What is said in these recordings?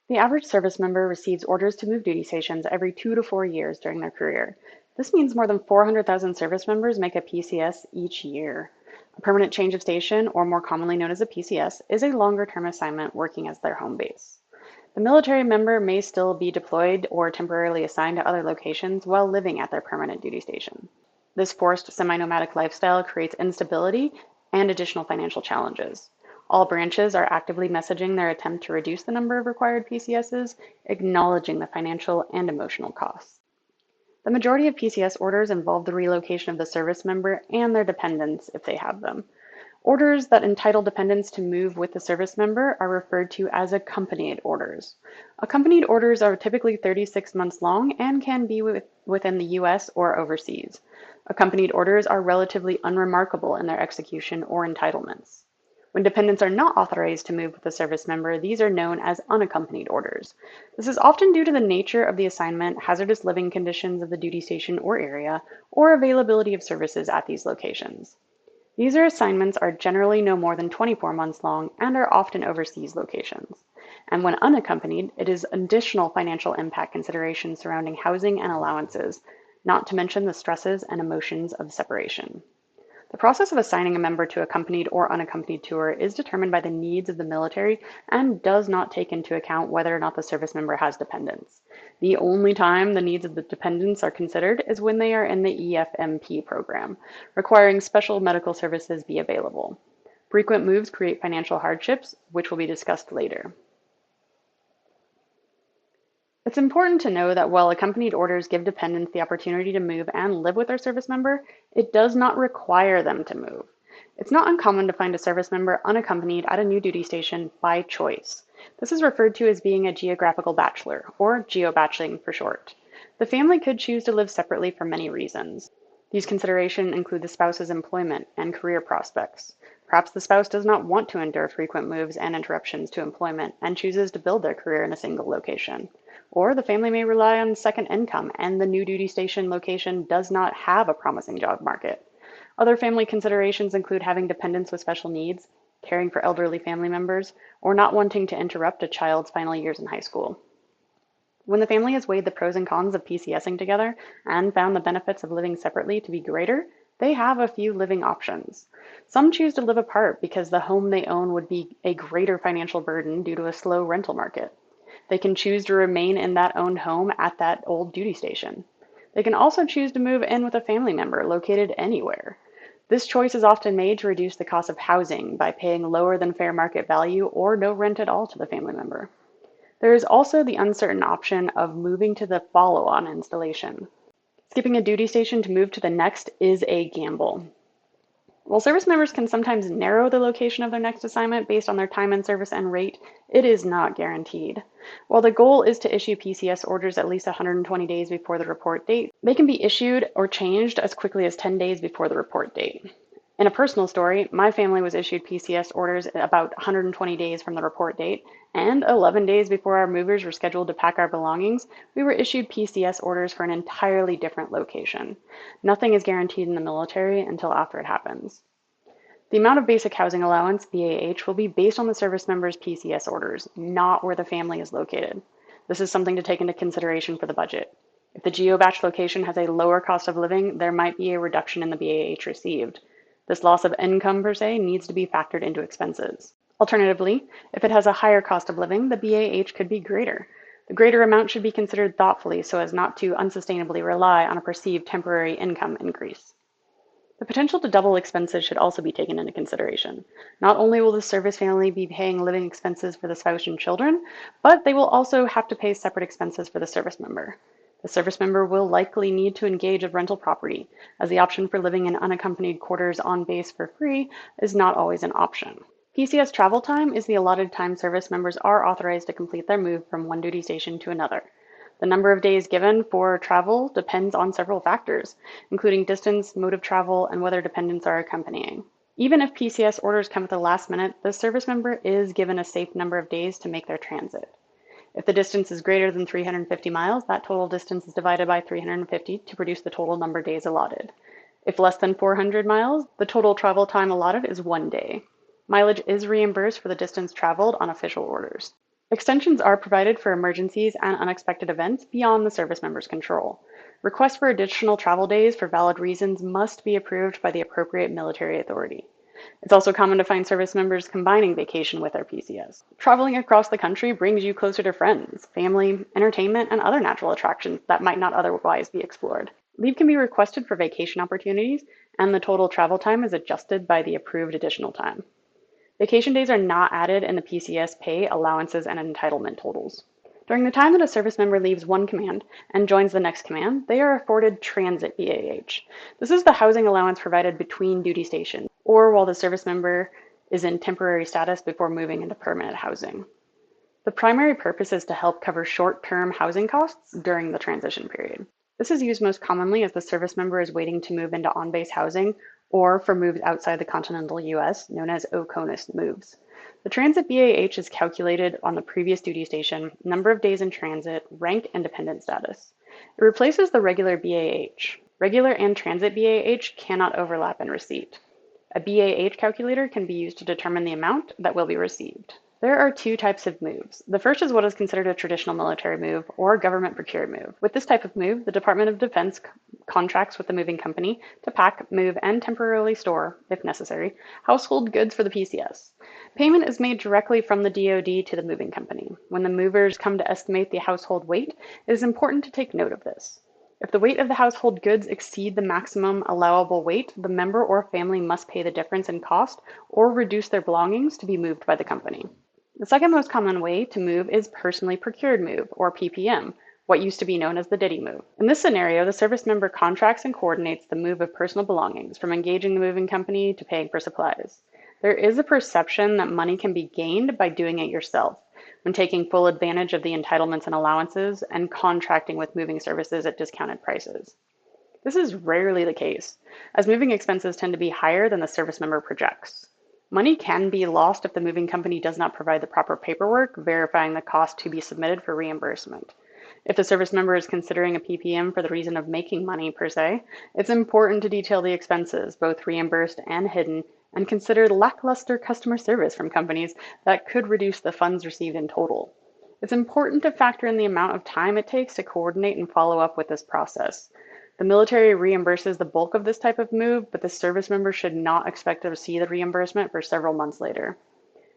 The average service member receives orders to move duty stations every 2 to 4 years during their career. This means more than 400,000 service members make a PCS each year. A permanent change of station, or more commonly known as a PCS, is a longer term assignment working as their home base. The military member may still be deployed or temporarily assigned to other locations while living at their permanent duty station. This forced semi-nomadic lifestyle creates instability and additional financial challenges. All branches are actively messaging their attempt to reduce the number of required PCSs, acknowledging the financial and emotional costs. The majority of PCS orders involve the relocation of the service member and their dependents if they have them. Orders that entitle dependents to move with the service member are referred to as accompanied orders. Accompanied orders are typically 36 months long and can be within the US or overseas. Accompanied orders are relatively unremarkable in their execution or entitlements. When dependents are not authorized to move with the service member, these are known as unaccompanied orders. This is often due to the nature of the assignment, hazardous living conditions of the duty station or area, or availability of services at these locations. These assignments are generally no more than 24 months long and are often overseas locations. And when unaccompanied, it is additional financial impact considerations surrounding housing and allowances, not to mention the stresses and emotions of separation. The process of assigning a member to accompanied or unaccompanied tour is determined by the needs of the military and does not take into account whether or not the service member has dependents. The only time the needs of the dependents are considered is when they are in the EFMP program, requiring special medical services be available. Frequent moves create financial hardships, which will be discussed later. It's important to know that while accompanied orders give dependents the opportunity to move and live with their service member, it does not require them to move. It's not uncommon to find a service member unaccompanied at a new duty station by choice. This is referred to as being a geographical bachelor, or geobachelling for short. The family could choose to live separately for many reasons. These considerations include the spouse's employment and career prospects. Perhaps the spouse does not want to endure frequent moves and interruptions to employment and chooses to build their career in a single location. Or the family may rely on second income and the new duty station location does not have a promising job market. Other family considerations include having dependents with special needs, caring for elderly family members, or not wanting to interrupt a child's final years in high school. When the family has weighed the pros and cons of PCSing together and found the benefits of living separately to be greater, they have a few living options. Some choose to live apart because the home they own would be a greater financial burden due to a slow rental market. They can choose to remain in that owned home at that old duty station. They can also choose to move in with a family member located anywhere. This choice is often made to reduce the cost of housing by paying lower than fair market value or no rent at all to the family member. There is also the uncertain option of moving to the follow-on installation. Skipping a duty station to move to the next is a gamble. While service members can sometimes narrow the location of their next assignment based on their time in service and rate, it is not guaranteed. While the goal is to issue PCS orders at least 120 days before the report date, they can be issued or changed as quickly as 10 days before the report date. In a personal story, my family was issued PCS orders about 120 days from the report date, and 11 days before our movers were scheduled to pack our belongings, we were issued PCS orders for an entirely different location. Nothing is guaranteed in the military until after it happens. The amount of basic housing allowance, BAH, will be based on the service member's PCS orders, not where the family is located. This is something to take into consideration for the budget. If the GeoBatch location has a lower cost of living, there might be a reduction in the BAH received. This loss of income per se needs to be factored into expenses. Alternatively, if it has a higher cost of living, the BAH could be greater. The greater amount should be considered thoughtfully so as not to unsustainably rely on a perceived temporary income increase. The potential to double expenses should also be taken into consideration. Not only will the service family be paying living expenses for the spouse and children, but they will also have to pay separate expenses for the service member. The service member will likely need to engage a rental property, as the option for living in unaccompanied quarters on base for free is not always an option. PCS travel time is the allotted time service members are authorized to complete their move from one duty station to another. The number of days given for travel depends on several factors, including distance, mode of travel, and whether dependents are accompanying. Even if PCS orders come at the last minute, the service member is given a safe number of days to make their transit. If the distance is greater than 350 miles, that total distance is divided by 350 to produce the total number of days allotted. If less than 400 miles, the total travel time allotted is 1 day. Mileage is reimbursed for the distance traveled on official orders. Extensions are provided for emergencies and unexpected events beyond the service member's control. Requests for additional travel days for valid reasons must be approved by the appropriate military authority. It's also common to find service members combining vacation with their PCS. Traveling across the country brings you closer to friends, family, entertainment, and other natural attractions that might not otherwise be explored. Leave can be requested for vacation opportunities, and the total travel time is adjusted by the approved additional time. Vacation days are not added in the PCS pay, allowances, and entitlement totals. During the time that a service member leaves one command and joins the next command, they are afforded transit BAH. This is the housing allowance provided between duty stations, or while the service member is in temporary status before moving into permanent housing. The primary purpose is to help cover short-term housing costs during the transition period. This is used most commonly as the service member is waiting to move into on-base housing or for moves outside the continental US, known as OCONUS moves. The transit BAH is calculated on the previous duty station, number of days in transit, rank, and dependent status. It replaces the regular BAH. Regular and transit BAH cannot overlap in receipt. A BAH calculator can be used to determine the amount that will be received. There are two types of moves. The first is what is considered a traditional military move or government procured move. With this type of move, the Department of Defense contracts with the moving company to pack, move, and temporarily store, if necessary, household goods for the PCS. Payment is made directly from the DoD to the moving company. When the movers come to estimate the household weight, it is important to take note of this. If the weight of the household goods exceed the maximum allowable weight, the member or family must pay the difference in cost or reduce their belongings to be moved by the company. The second most common way to move is personally procured move, or PPM, what used to be known as the DITY move. In this scenario, the service member contracts and coordinates the move of personal belongings, from engaging the moving company to paying for supplies. There is a perception that money can be gained by doing it yourself, when taking full advantage of the entitlements and allowances and contracting with moving services at discounted prices. This is rarely the case, as moving expenses tend to be higher than the service member projects. Money can be lost if the moving company does not provide the proper paperwork verifying the cost to be submitted for reimbursement. If the service member is considering a PPM for the reason of making money per se, it's important to detail the expenses, both reimbursed and hidden, and consider lackluster customer service from companies that could reduce the funds received in total. It's important to factor in the amount of time it takes to coordinate and follow up with this process. The military reimburses the bulk of this type of move, but the service member should not expect to receive the reimbursement for several months later.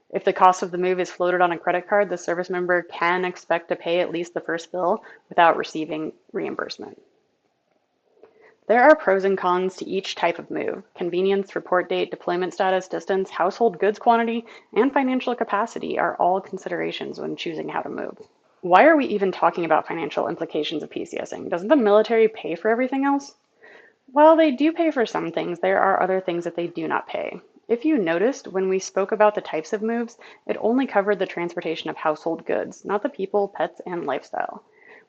If the cost of the move is floated on a credit card, the service member can expect to pay at least the first bill without receiving reimbursement. There are pros and cons to each type of move. Convenience, report date, deployment status, distance, household goods quantity, and financial capacity are all considerations when choosing how to move. Why are we even talking about financial implications of PCSing? Doesn't the military pay for everything else? While they do pay for some things, there are other things that they do not pay. If you noticed, when we spoke about the types of moves, it only covered the transportation of household goods, not the people, pets, and lifestyle.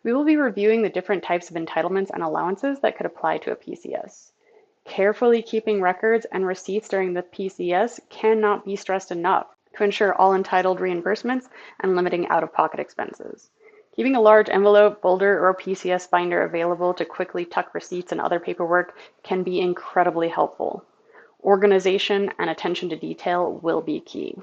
We will be reviewing the different types of entitlements and allowances that could apply to a PCS. Carefully keeping records and receipts during the PCS cannot be stressed enough to ensure all entitled reimbursements and limiting out-of-pocket expenses. Keeping a large envelope, folder, or PCS binder available to quickly tuck receipts and other paperwork can be incredibly helpful. Organization and attention to detail will be key.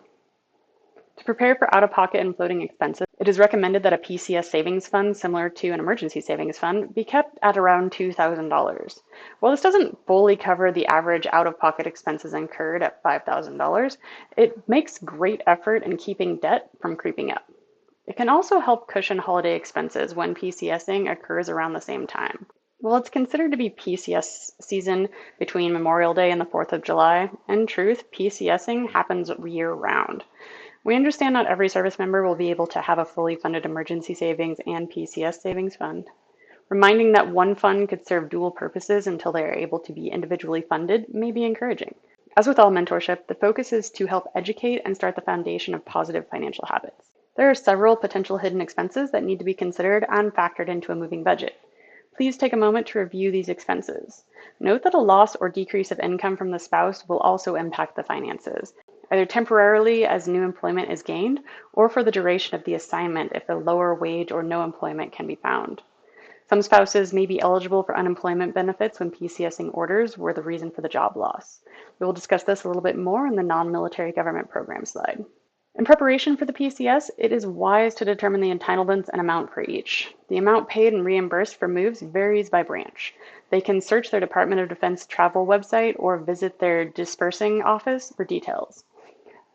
To prepare for out-of-pocket and floating expenses, it is recommended that a PCS savings fund, similar to an emergency savings fund, be kept at around $2,000. While this doesn't fully cover the average out-of-pocket expenses incurred at $5,000, it makes great effort in keeping debt from creeping up. It can also help cushion holiday expenses when PCSing occurs around the same time. While it's considered to be PCS season between Memorial Day and the 4th of July, in truth, PCSing happens year-round. We understand not every service member will be able to have a fully funded emergency savings and PCS savings fund. Reminding that one fund could serve dual purposes until they are able to be individually funded may be encouraging. As with all mentorship, the focus is to help educate and start the foundation of positive financial habits. There are several potential hidden expenses that need to be considered and factored into a moving budget. Please take a moment to review these expenses. Note that a loss or decrease of income from the spouse will also impact the finances, either temporarily as new employment is gained, or for the duration of the assignment if a lower wage or no employment can be found. Some spouses may be eligible for unemployment benefits when PCSing orders were the reason for the job loss. We will discuss this a little bit more in the non-military government program slide. In preparation for the PCS, it is wise to determine the entitlements and amount for each. The amount paid and reimbursed for moves varies by branch. They can search their Department of Defense travel website or visit their dispersing office for details.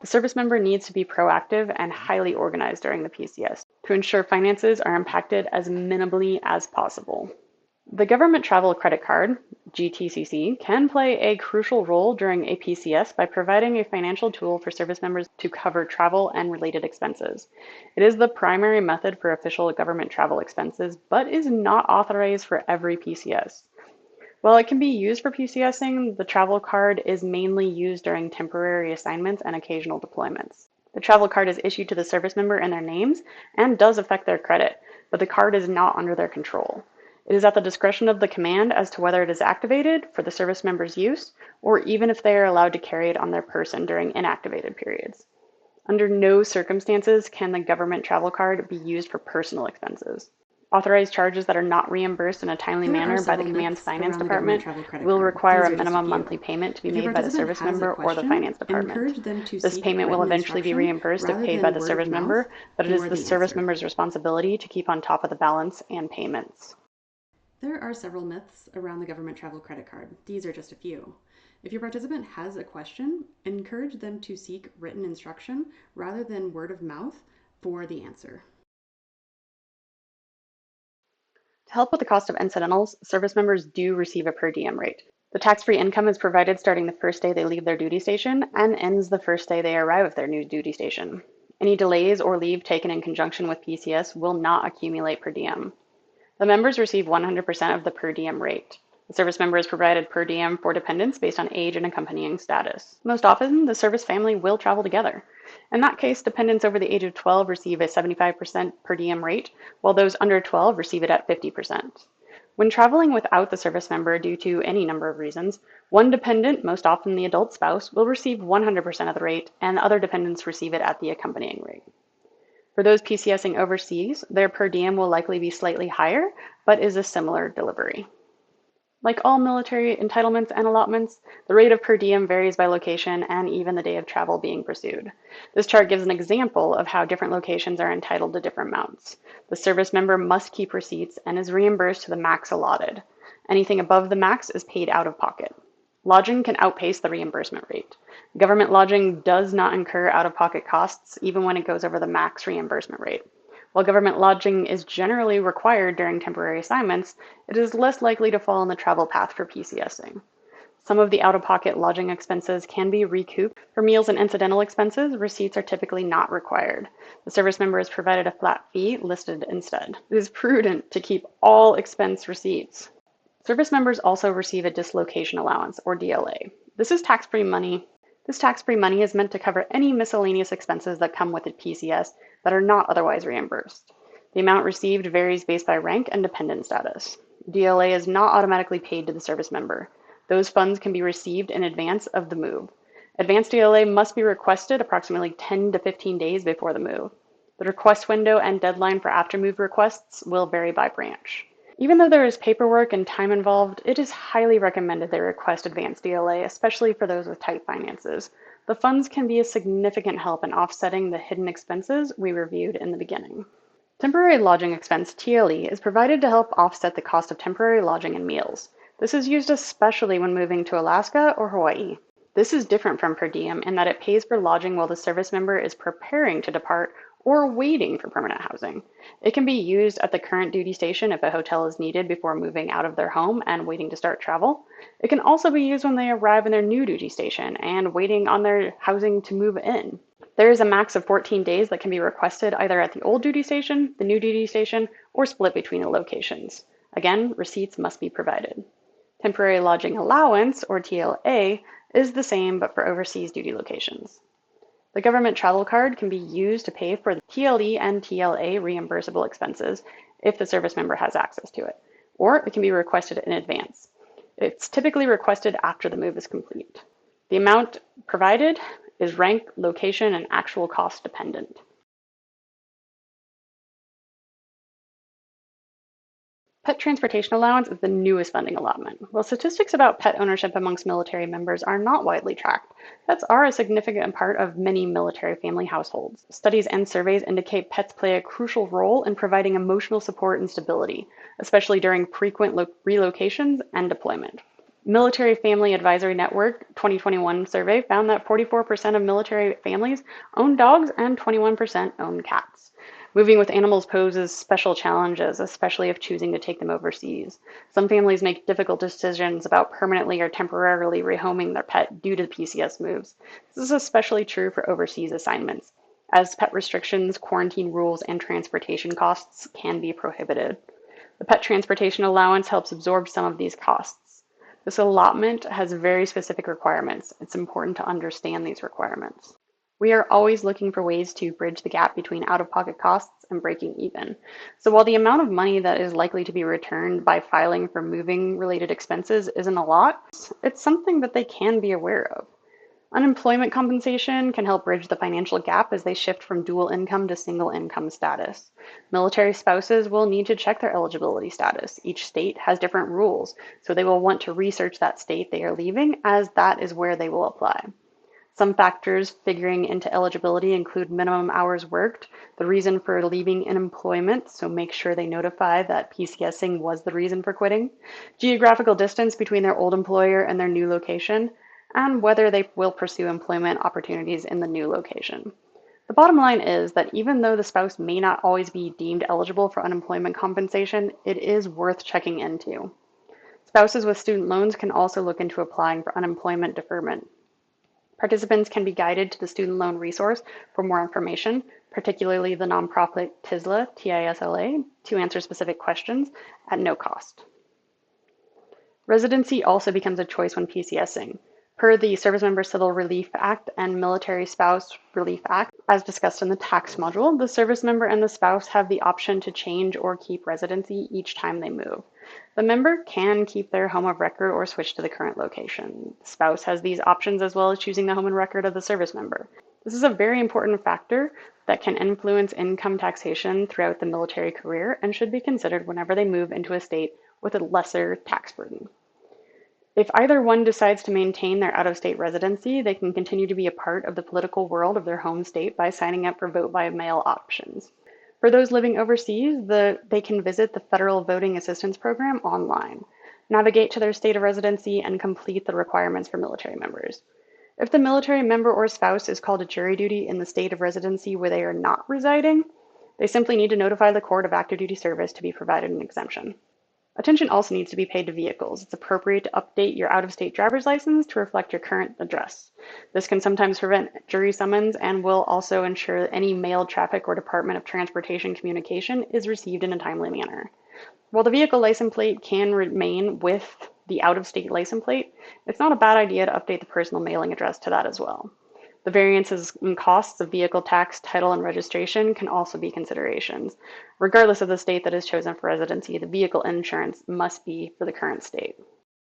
The service member needs to be proactive and highly organized during the PCS to ensure finances are impacted as minimally as possible. The Government Travel Credit Card, GTCC, can play a crucial role during a PCS by providing a financial tool for service members to cover travel and related expenses. It is the primary method for official government travel expenses, but is not authorized for every PCS. While it can be used for PCSing, the travel card is mainly used during temporary assignments and occasional deployments. The travel card is issued to the service member in their names and does affect their credit, but the card is not under their control. It is at the discretion of the command as to whether it is activated for the service member's use, or even if they are allowed to carry it on their person during inactivated periods. Under no circumstances can the government travel card be used for personal expenses. Authorized charges that are not reimbursed in a timely manner by the command's finance department will require a minimum monthly payment to be made by the service member or the finance department. This payment will eventually be reimbursed if paid by the service member, but it is the service member's responsibility to keep on top of the balance and payments. There are several myths around the government travel credit card. These are just a few. If your participant has a question, encourage them to seek written instruction rather than word of mouth for the answer. To help with the cost of incidentals, service members do receive a per diem rate. The tax-free income is provided starting the first day they leave their duty station and ends the first day they arrive at their new duty station. Any delays or leave taken in conjunction with PCS will not accumulate per diem. The members receive 100% of the per diem rate. The service member is provided per diem for dependents based on age and accompanying status. Most often, the service family will travel together. In that case, dependents over the age of 12 receive a 75% per diem rate, while those under 12 receive it at 50%. When traveling without the service member due to any number of reasons, one dependent, most often the adult spouse, will receive 100% of the rate, and other dependents receive it at the accompanying rate. For those PCSing overseas, their per diem will likely be slightly higher, but is a similar delivery. Like all military entitlements and allotments, the rate of per diem varies by location and even the day of travel being pursued. This chart gives an example of how different locations are entitled to different amounts. The service member must keep receipts and is reimbursed to the max allotted. Anything above the max is paid out of pocket. Lodging can outpace the reimbursement rate. Government lodging does not incur out-of-pocket costs even when it goes over the max reimbursement rate. While government lodging is generally required during temporary assignments, it is less likely to fall in the travel path for PCSing. Some of the out-of-pocket lodging expenses can be recouped. For meals and incidental expenses, receipts are typically not required. The service member is provided a flat fee listed instead. It is prudent to keep all expense receipts. Service members also receive a dislocation allowance, or DLA. This is tax-free money. This tax-free money is meant to cover any miscellaneous expenses that come with a PCS that are not otherwise reimbursed. The amount received varies based by rank and dependent status. DLA is not automatically paid to the service member. Those funds can be received in advance of the move. Advanced DLA must be requested approximately 10 to 15 days before the move. The request window and deadline for after-move requests will vary by branch. Even though there is paperwork and time involved, it is highly recommended they request advanced DLA, especially for those with tight finances. The funds can be a significant help in offsetting the hidden expenses we reviewed in the beginning. Temporary lodging expense, TLE, is provided to help offset the cost of temporary lodging and meals. This is used especially when moving to Alaska or Hawaii. This is different from per diem in that it pays for lodging while the service member is preparing to depart or waiting for permanent housing. It can be used at the current duty station if a hotel is needed before moving out of their home and waiting to start travel. It can also be used when they arrive in their new duty station and waiting on their housing to move in. There is a max of 14 days that can be requested either at the old duty station, the new duty station, or split between the locations. Again, receipts must be provided. Temporary lodging allowance, or TLA, is the same but for overseas duty locations. The government travel card can be used to pay for the TLE and TLA reimbursable expenses if the service member has access to it, or it can be requested in advance. It's typically requested after the move is complete. The amount provided is rank, location, and actual cost dependent. Pet transportation allowance is the newest funding allotment. While statistics about pet ownership amongst military members are not widely tracked, pets are a significant part of many military family households. Studies and surveys indicate pets play a crucial role in providing emotional support and stability, especially during frequent relocations and deployment. Military Family Advisory Network 2021 survey found that 44% of military families own dogs and 21% own cats. Moving with animals poses special challenges, especially if choosing to take them overseas. Some families make difficult decisions about permanently or temporarily rehoming their pet due to PCS moves. This is especially true for overseas assignments, as pet restrictions, quarantine rules, and transportation costs can be prohibited. The pet transportation allowance helps absorb some of these costs. This allotment has very specific requirements. It's important to understand these requirements. We are always looking for ways to bridge the gap between out-of-pocket costs and breaking even. So while the amount of money that is likely to be returned by filing for moving related expenses isn't a lot, it's something that they can be aware of. Unemployment compensation can help bridge the financial gap as they shift from dual income to single income status. Military spouses will need to check their eligibility status. Each state has different rules, so they will want to research that state they are leaving, as that is where they will apply. Some factors figuring into eligibility include minimum hours worked, the reason for leaving in employment, so make sure they notify that PCSing was the reason for quitting, geographical distance between their old employer and their new location, and whether they will pursue employment opportunities in the new location. The bottom line is that even though the spouse may not always be deemed eligible for unemployment compensation, it is worth checking into. Spouses with student loans can also look into applying for unemployment deferment. Participants can be guided to the student loan resource for more information, particularly the nonprofit TISLA, TISLA, to answer specific questions at no cost. Residency also becomes a choice when PCSing. Per the Service Member Civil Relief Act and Military Spouse Relief Act, as discussed in the tax module, the service member and the spouse have the option to change or keep residency each time they move. The member can keep their home of record or switch to the current location. The spouse has these options as well as choosing the home and record of the service member. This is a very important factor that can influence income taxation throughout the military career and should be considered whenever they move into a state with a lesser tax burden. If either one decides to maintain their out-of-state residency, they can continue to be a part of the political world of their home state by signing up for vote by mail options. For those living overseas, they can visit the Federal Voting Assistance Program online, navigate to their state of residency, and complete the requirements for military members. If the military member or spouse is called to jury duty in the state of residency where they are not residing, they simply need to notify the court of active duty service to be provided an exemption. Attention also needs to be paid to vehicles. It's appropriate to update your out-of-state driver's license to reflect your current address. This can sometimes prevent jury summons and will also ensure that any mailed traffic or Department of Transportation communication is received in a timely manner. While the vehicle license plate can remain with the out-of-state license plate, it's not a bad idea to update the personal mailing address to that as well. The variances in costs of vehicle tax, title, and registration can also be considerations. Regardless of the state that is chosen for residency, the vehicle insurance must be for the current state.